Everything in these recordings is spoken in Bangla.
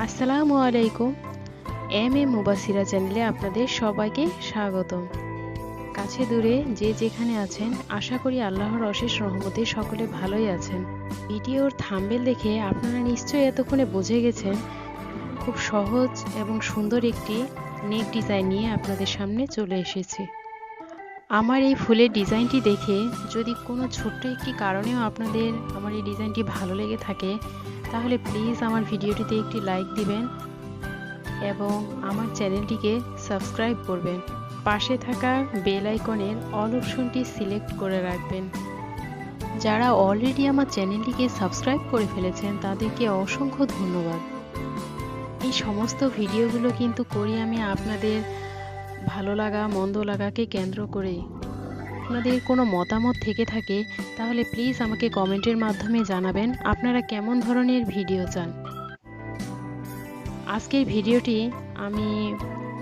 আসসালামু আলাইকুম। মুবাশিরা চ্যানেলে আপনাদের সবাইকে স্বাগতম। কাছে দূরে যে যেখানে আছেন, আশা করি আল্লাহর অশেষ রহমতে সকলে ভালোই আছেন। ভিডিওর থাম্বনেল দেখে আপনারা নিশ্চয়ই এতক্ষণে বুঝে গেছেন খুব সহজ এবং সুন্দর একটি নেক ডিজাইন নিয়ে আপনাদের সামনে চলে এসেছি। আমার এই ফুলের ডিজাইনটি দেখে যদি কোনো ছোট্ট একটি কারণেও আপনাদের আমার এই ডিজাইনটি ভালো লেগে থাকে, তাহলে প্লিজ আমার ভিডিওটিতে একটি লাইক দিবেন এবং আমার চ্যানেলটিকে সাবস্ক্রাইব করবেন। পাশে থাকা বেল আইকনের অল অপশনটি সিলেক্ট করে রাখবেন। যারা অলরেডি আমার চ্যানেলটিকে সাবস্ক্রাইব করে ফেলেছেন তাদেরকে অসংখ্য ধন্যবাদ। এই সমস্ত ভিডিওগুলো কিন্তু করি আমি আপনাদের ভালো লাগা মন্দ লাগাকে কেন্দ্র করে। আপনাদের কোনো মতামত থেকে থাকে তাহলে প্লিজ আমাকে কমেন্টের মাধ্যমে জানাবেন আপনারা কেমন ধরনের ভিডিও চান। আজকের ভিডিওটি আমি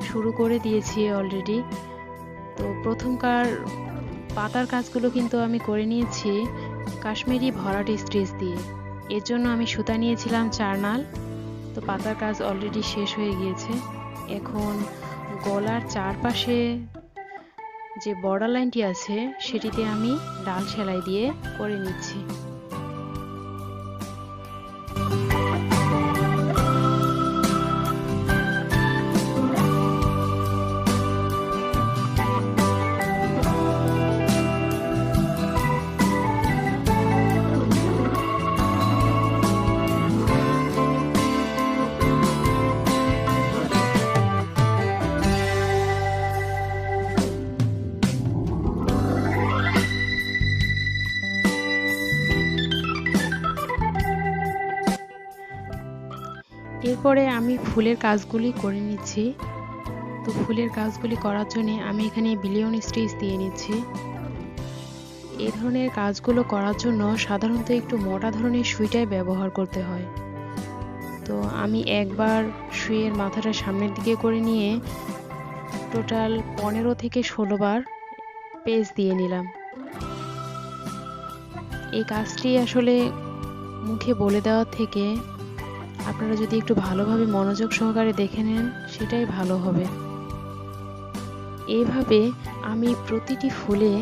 শুরু করে দিয়েছি অলরেডি। তো প্রথমকার পাতার কাজগুলো কিন্তু আমি করে নিয়েছি কাশ্মীরি ভরাট স্টিচ দিয়ে। এর জন্য আমি সুতা নিয়েছিলাম 4 নাল। তো পাতার কাজ অলরেডি শেষ হয়ে গিয়েছে। এখন গলার চারপাশে যে বর্ডার লাইনটি আছে সেটিতে আমি ডাল সেলাই দিয়ে করে নিচ্ছি। এরপরে আমি ফুলের কাজগুলি করে নিচ্ছি। তো ফুলের কাজগুলি করার জন্য আমি এখানে বিলিয়ন স্টিচ দিয়ে নিচ্ছি। এই ধরনের কাজগুলো করার জন্য সাধারণত একটু মোটা ধরনের সুইটাই ব্যবহার করতে হয়। তো আমি একবার সুইয়ের মাথাটা সামনের দিকে করে নিয়ে টোটাল 15 থেকে 16 বার পেঁচ দিয়ে নিলাম। এই কাজটি আসলে মুখে বলে দেওয়ার থেকে আপনারা যদি একটু ভালোভাবে মনোযোগ সহকারে দেখে নেন সেটাই ভালো হবে। এইভাবে আমি প্রতিটি ফুলে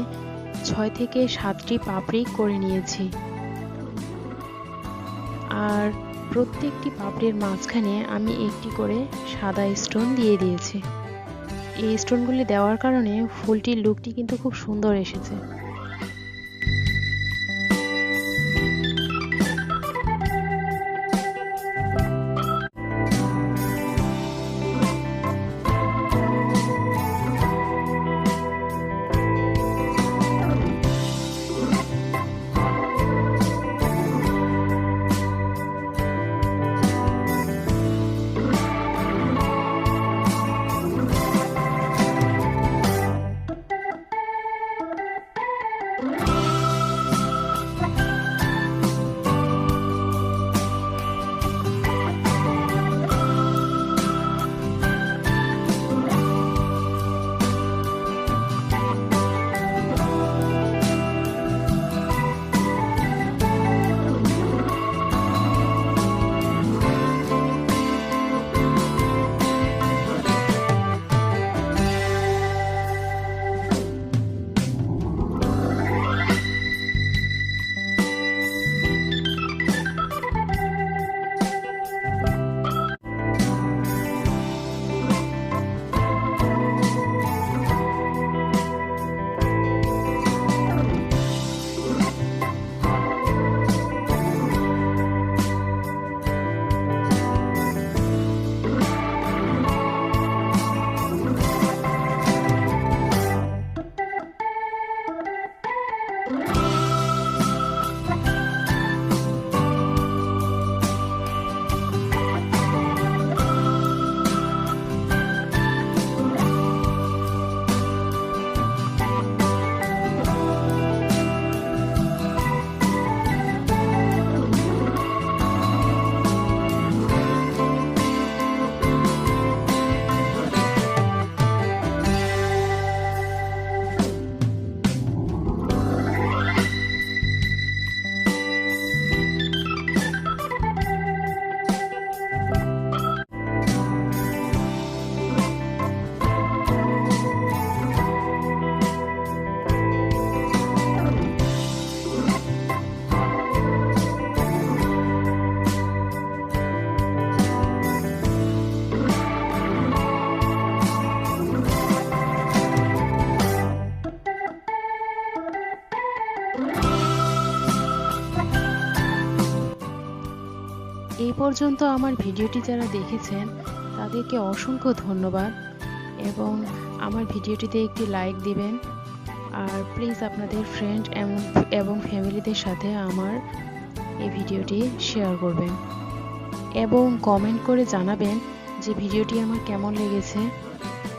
6 থেকে 7টি পাপড়ি করে নিয়েছি। আর প্রত্যেকটি পাপড়ির মাঝখানে আমি একটি করে সাদা স্টোন দিয়ে দিয়েছি। এই স্টোনগুলি দেওয়ার কারণে ফুলটির লুকটি কিন্তু খুব সুন্দর এসেছে। এই পর্যন্ত আমার ভিডিওটি যারা দেখেছেন তাদেরকে অসংখ্য ধন্যবাদ এবং আমার ভিডিওটিতে একটি লাইক দিবেন আর প্লিজ আপনাদের ফ্রেন্ড এবং ফ্যামিলিদের সাথে আমার এই ভিডিওটি শেয়ার করবেন এবং কমেন্ট করে জানাবেন যে ভিডিওটি আমার কেমন লেগেছে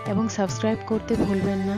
এবং সাবস্ক্রাইব করতে ভুলবেন না।